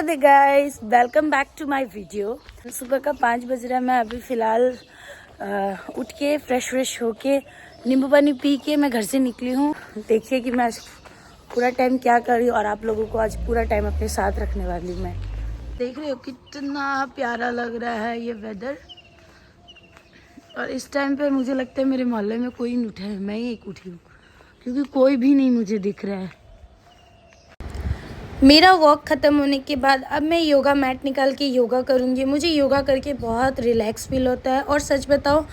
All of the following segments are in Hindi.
Radhe guys, welcome back to my video. सुबह का 5 बज रहा है। मैं अभी फ़िलहाल उठ के फ्रेश होके नींबू पानी पी के मैं घर से निकली हूँ। देखिए कि मैं आज पूरा टाइम क्या कर रही हूँ और आप लोगों को आज पूरा टाइम अपने साथ रखने वाली हूँ। मैं देख रही हो कितना प्यारा लग रहा है ये वेदर। और इस टाइम पे मुझे लगता है मेरे मोहल्ले में कोई नहीं उठा है, मैं ही एक उठी हूँ क्योंकि कोई भी नहीं मुझे दिख रहा है। मेरा वॉक ख़त्म होने के बाद अब मैं योगा मैट निकाल के योगा करूँगी। मुझे योगा करके बहुत रिलैक्स फील होता है और सच बताओ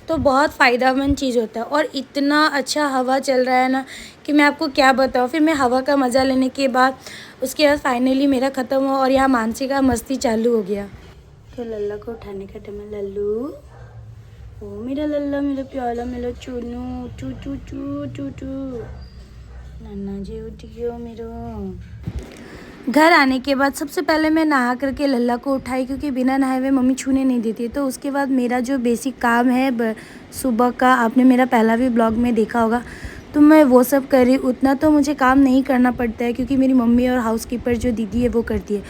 तो बहुत फ़ायदेमंद चीज़ होता है। और इतना अच्छा हवा चल रहा है ना कि मैं आपको क्या बताऊँ। फिर मैं हवा का मज़ा लेने के बाद उसके बाद फाइनली मेरा ख़त्म हुआ और यहाँ मानसी का मस्ती चालू हो गया। तो लल्ला को उठाने का टाइम है। लल्लू, ओ मेरा लल्ला, मेरा प्याला, मेरा चुनू, चू चू चू चू चू, नन्ना जी उठ गयो मेरो। घर आने के बाद सबसे पहले मैं नहा करके लल्ला को उठाई क्योंकि बिना नहाए हुए मम्मी छूने नहीं देती। तो उसके बाद मेरा जो बेसिक काम है सुबह का, आपने मेरा पहला भी ब्लॉग में देखा होगा, तो मैं वो सब कर रही। उतना तो मुझे काम नहीं करना पड़ता है क्योंकि मेरी मम्मी और हाउसकीपर जो दीदी है वो करती है।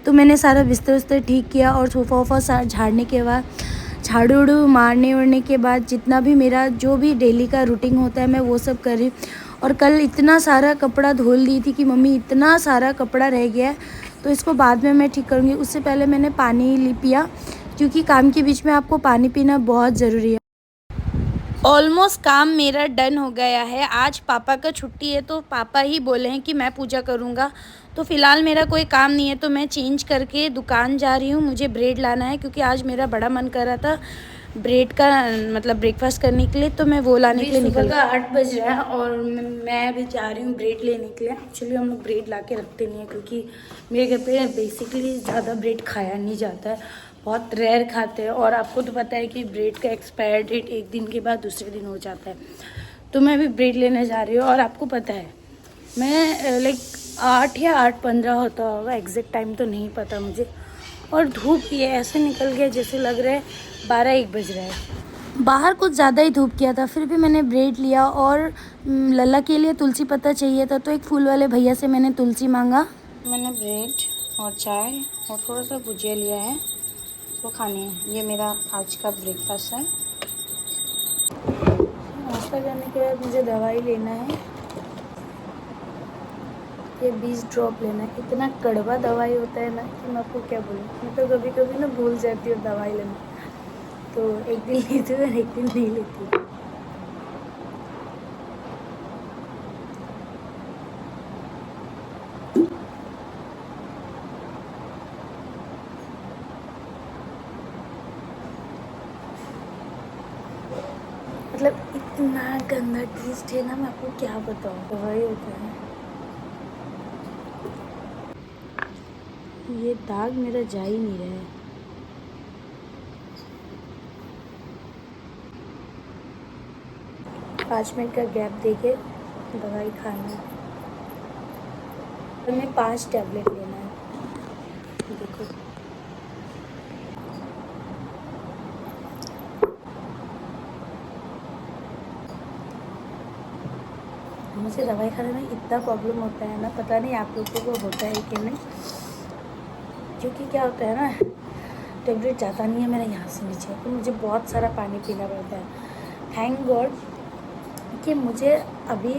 तो मैंने सारा बिस्तर उस्तर ठीक किया और सोफ़ा वोफ़ा झाड़ने के बाद, झाड़ू उड़ू मारने उड़ने के बाद जितना भी मेरा जो भी डेली का रूटीन होता है मैं वो सब कर रही। और कल इतना सारा कपड़ा धुल दी थी कि मम्मी इतना सारा कपड़ा रह गया है तो इसको बाद में मैं ठीक करूँगी। उससे पहले मैंने पानी पिया क्योंकि काम के बीच में आपको पानी पीना बहुत ज़रूरी है। ऑलमोस्ट काम मेरा डन हो गया है। आज पापा का छुट्टी है तो पापा ही बोले हैं कि मैं पूजा करूँगा। तो फ़िलहाल मेरा कोई काम नहीं है तो मैं चेंज करके दुकान जा रही हूँ। मुझे ब्रेड लाना है क्योंकि आज मेरा बड़ा मन कर रहा था ब्रेड का, मतलब ब्रेकफास्ट करने के लिए। तो मैं वो लाने के लिए निकल गई। 8 बज रहा है और मैं अभी जा रही हूँ ब्रेड लेने के लिए। एक्चुअली हम लोग ब्रेड ला के रखते नहीं हैं क्योंकि मेरे घर पे बेसिकली ज़्यादा ब्रेड खाया नहीं जाता है, बहुत रेयर खाते हैं। और आपको तो पता है कि ब्रेड का एक्सपायर डेट एक दिन के बाद दूसरे दिन हो जाता है। तो मैं अभी ब्रेड लेने जा रही हूँ और आपको पता है मैं लाइक 8 या 8:15 होता होगा, एग्जैक्ट टाइम तो नहीं पता मुझे। और धूप ये ऐसे निकल गया जैसे लग रहा है 12-1 बज रहा है। बाहर कुछ ज़्यादा ही धूप किया था, फिर भी मैंने ब्रेड लिया। और लल्ला के लिए तुलसी पत्ता चाहिए था तो एक फूल वाले भैया से मैंने तुलसी मांगा। मैंने ब्रेड और चाय और थोड़ा सा भुजिया लिया है, वो खाने हैं। ये मेरा आज का ब्रेकफास्ट है। नाश्ता करने के बाद मुझे दवाई लेना है, ये 20 ड्रॉप लेना है। इतना कड़वा दवाई होता है ना कि मैं आपको क्या बोलूँ। मैं तो कभी कभी ना भूल जाती हूँ दवाई लेना, तो एक दिन लेती हूँ और एक दिन नहीं लेती हूँ। मतलब इतना गंदा टेस्ट है ना, मैं आपको क्या बताऊँ। दवाई होता है ये दाग मेरा जा ही नहीं रहा है। पाँच मिनट का गैप देके दवाई खाना है और मैं 5 टैबलेट लेना है। देखो मुझे दवाई खाने में इतना प्रॉब्लम होता है ना, पता नहीं आप लोगों को होता है कि नहीं। क्योंकि क्या होता है ना, टैबलेट जाता नहीं है मेरा यहाँ से नीचे, तो मुझे बहुत सारा पानी पीना पड़ता है। थैंक गॉड कि मुझे अभी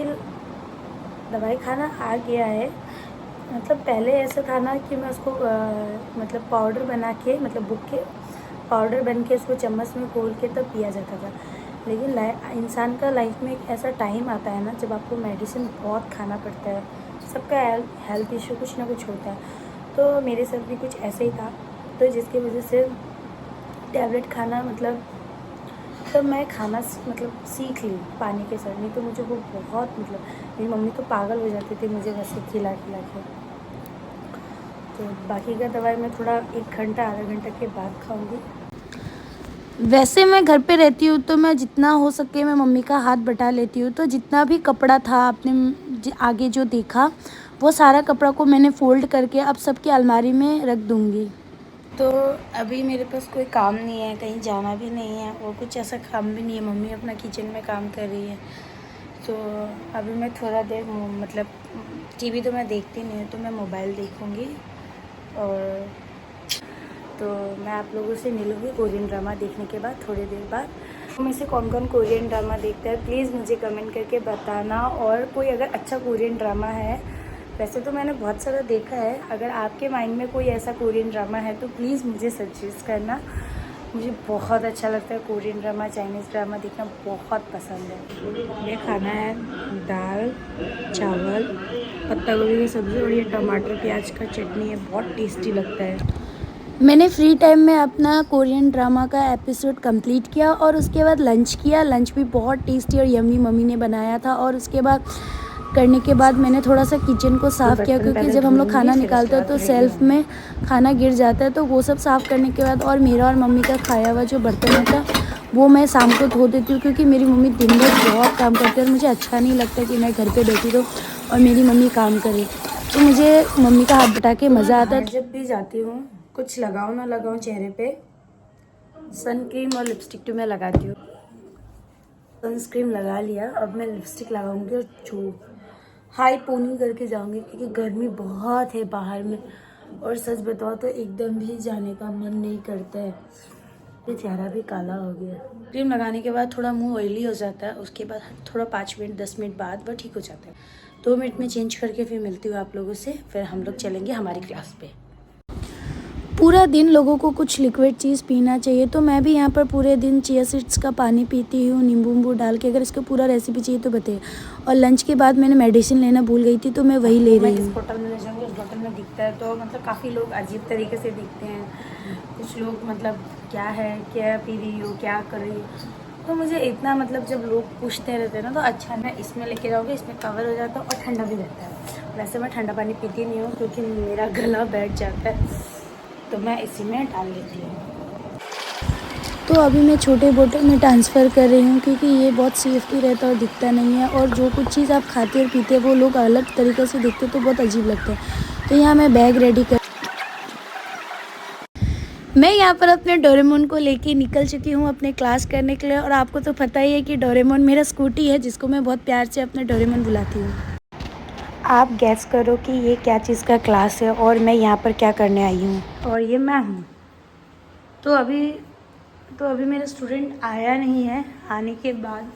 दवाई खाना आ गया है। मतलब पहले ऐसा था ना कि मैं उसको मतलब पाउडर बना के, मतलब बुक के पाउडर बन के उसको चम्मच में घोल के तब पिया जाता था। लेकिन इंसान का लाइफ में एक ऐसा टाइम आता है ना जब आपको मेडिसिन बहुत खाना पड़ता है। सबका हेल्थ इशू कुछ ना कुछ होता है, तो मेरे साथ भी कुछ ऐसे ही था। तो जिसकी वजह से टैबलेट खाना मतलब तब मैं खाना मतलब सीख ली पानी के साथ। नहीं तो मुझे वो बहुत, मतलब मेरी मम्मी तो पागल हो जाती थी मुझे वैसे खिला के। तो बाकी का दवाई मैं थोड़ा 1 घंटा आधा घंटा के बाद खाऊंगी। वैसे मैं घर पे रहती हूँ तो मैं जितना हो सके मैं मम्मी का हाथ बटा लेती हूँ। तो जितना भी कपड़ा था आपने आगे जो देखा वो सारा कपड़ा को मैंने फ़ोल्ड करके अब सबकी अलमारी में रख दूँगी। तो अभी मेरे पास कोई काम नहीं है, कहीं जाना भी नहीं है और कुछ ऐसा काम भी नहीं है। मम्मी अपना किचन में काम कर रही है। तो अभी मैं थोड़ा देर मतलब टीवी तो मैं देखती नहीं हूँ, तो मैं मोबाइल देखूँगी। और तो मैं आप लोगों से मिलूँगी कोरियन ड्रामा देखने के बाद थोड़ी देर बाद। तो में से कौन कौन कोरियन ड्रामा देखता है प्लीज़ मुझे कमेंट करके बताना। और कोई अगर अच्छा कोरियन ड्रामा है, वैसे तो मैंने बहुत सारा देखा है, अगर आपके माइंड में कोई ऐसा कोरियन ड्रामा है तो प्लीज़ मुझे सजेस्ट करना। मुझे बहुत अच्छा लगता है कोरियन ड्रामा, चाइनीज़ ड्रामा देखना बहुत पसंद है। ये खाना है दाल चावल पत्ता गोभी की सब्ज़ी और ये टमाटर प्याज का चटनी है, बहुत टेस्टी लगता है। मैंने फ्री टाइम में अपना कोरियन ड्रामा का एपिसोड कंप्लीट किया और उसके बाद लंच किया। लंच भी बहुत टेस्टी और यम्मी मम्मी ने बनाया था। और उसके बाद करने के बाद मैंने थोड़ा सा किचन को साफ़ किया, क्योंकि जब हम लोग खाना निकालते हैं तो सेल्फ में खाना गिर जाता है, तो वो सब साफ़ करने के बाद और मेरा और मम्मी का खाया हुआ जो बर्तन होता है वो मैं शाम को धो देती हूँ, क्योंकि मेरी मम्मी दिन भर बहुत काम करती है और मुझे अच्छा नहीं लगता कि मैं घर पे बैठी रहूँ और मेरी मम्मी काम करे। तो मुझे मम्मी का हाथ बटा के मज़ा आता है। जब भी जाती हूँ कुछ लगाऊँ ना लगाऊँ चेहरे पे, सन क्रीम और लिपस्टिक तो मैं लगाती हूँ। सनस्क्रीन लगा लिया, अब मैं लिपस्टिक लगाऊंगी और जो हाई पोनी करके जाऊंगी, क्योंकि गर्मी बहुत है बाहर में। और सच बताओ तो एकदम भी जाने का मन नहीं करता है। ये चेहरा भी काला हो गया। क्रीम लगाने के बाद थोड़ा मुंह ऑयली हो जाता है, उसके बाद थोड़ा 5 मिनट 10 मिनट बाद वो ठीक हो जाता है। 2 मिनट में चेंज करके फिर मिलती हूँ आप लोगों से, फिर हम लोग चलेंगे हमारी क्लास पे। पूरा दिन लोगों को कुछ लिक्विड चीज़ पीना चाहिए, तो मैं भी यहाँ पर पूरे दिन चिया सीड्स का पानी पीती हूँ नींबू वींबू डाल के। अगर इसका पूरा रेसिपी चाहिए तो बताइए। और लंच के बाद मैंने मेडिसिन लेना भूल गई थी, तो मैं वही ले रही हूँ। इस होटल में ले जाऊँगी, उस होटल में दिखता है तो मतलब काफ़ी लोग अजीब तरीके से दिखते हैं। कुछ लोग मतलब क्या है, क्या पी रही हो, क्या कर रही हो, तो मुझे इतना मतलब जब लोग पूछते रहते हैं ना तो अच्छा, मैं इसमें लेके जाऊँगी, इसमें कवर हो जाता है और ठंडा भी रहता है। वैसे मैं ठंडा पानी पीती नहीं हूँ क्योंकि मेरा गला बैठ जाता है, तो मैं इसी में डाल लेती हूँ। तो अभी मैं छोटे बोतल में ट्रांसफ़र कर रही हूँ, क्योंकि ये बहुत सेफ्टी रहता है और दिखता नहीं है। और जो कुछ चीज़ आप खाते और पीते हैं वो लोग अलग तरीके से दिखते तो बहुत अजीब लगता है। तो यहाँ मैं बैग रेडी कर, मैं यहाँ पर अपने डोरेमोन को लेके निकल चुकी हूँ अपने क्लास करने के लिए। और आपको तो पता ही है कि डोरेमोन मेरा स्कूटी है, जिसको मैं बहुत प्यार से अपना डोरेमोन बुलाती हूँ। आप गैस करो कि ये क्या चीज़ का क्लास है और मैं यहाँ पर क्या करने आई हूँ। और ये मैं हूँ। तो अभी मेरा स्टूडेंट आया नहीं है, आने के बाद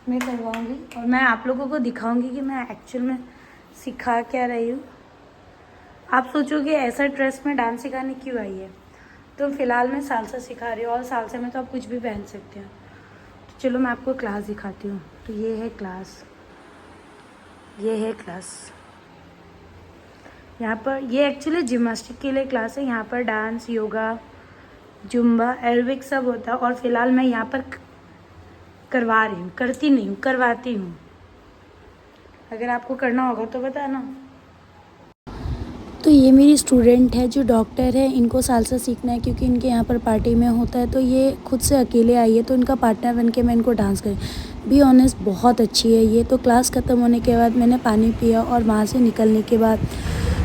मैं करवाऊँगी और मैं आप लोगों को दिखाऊँगी कि मैं एक्चुअल में सिखा क्या रही हूँ। आप सोचोगे ऐसा ड्रेस में डांस सिखाने क्यों आई है, तो फ़िलहाल मैं सालसा सिखा रही हूँ और सालसा में तो आप कुछ भी पहन सकते हो। तो चलो मैं आपको क्लास दिखाती हूँ। तो ये है क्लास, ये है क्लास। यहाँ पर ये एक्चुअली जिम्नास्टिक के लिए क्लास है। यहाँ पर डांस, योगा, जुम्बा, एरोबिक सब होता है। और फ़िलहाल मैं यहाँ पर करवा रही हूँ, करती नहीं हूँ, करवाती हूँ। अगर आपको करना होगा तो बताना। तो ये मेरी स्टूडेंट है जो डॉक्टर है, इनको सालसा सीखना है क्योंकि इनके यहाँ पर पार्टी में होता है। तो ये खुद से अकेले आई है, तो इनका पार्टनर बन के मैं इनको डांस करी। बी ऑनेस्ट बहुत अच्छी है ये। तो क्लास ख़त्म होने के बाद मैंने पानी पिया और वहाँ से निकलने के बाद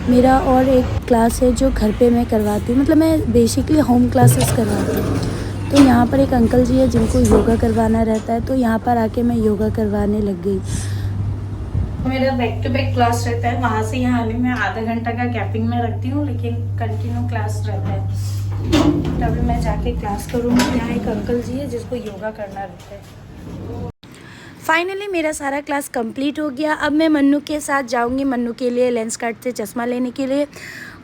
मेरा और एक क्लास है जो घर पे मैं करवाती हूँ, मतलब मैं बेसिकली होम क्लासेस करवाती हूँ। तो यहाँ पर एक अंकल जी है जिनको योगा करवाना रहता है, तो यहाँ पर आके मैं योगा करवाने लग गई। मेरा बैक टू बैक क्लास रहता है, वहाँ से यहाँ आने में आधा घंटा का गैपिंग में रखती हूँ, लेकिन कंटिन्यू क्लास रहता है। तभी मैं जाके क्लास करूँगी। यहाँ एक अंकल जी है जिसको योगा करना रहता है। फाइनली मेरा सारा क्लास कंप्लीट हो गया। अब मैं मन्नू के साथ जाऊंगी मन्नू के लिए लेंस कार्ट से चश्मा लेने के लिए।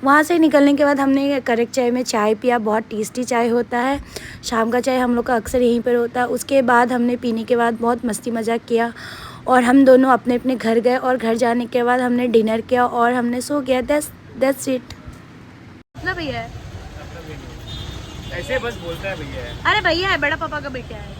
वहाँ से निकलने के बाद हमने करेक्ट चाय में चाय पिया, बहुत टेस्टी चाय होता है। शाम का चाय हम लोग का अक्सर यहीं पर होता है। उसके बाद हमने पीने के बाद बहुत मस्ती मजाक किया और हम दोनों अपने अपने घर गए। और घर जाने के बाद हमने डिनर किया और हमने सो गया। That's it. ना भैया ऐसे बस बोलता है भैया। अरे भैया है, बड़ा पापा का बेटा है।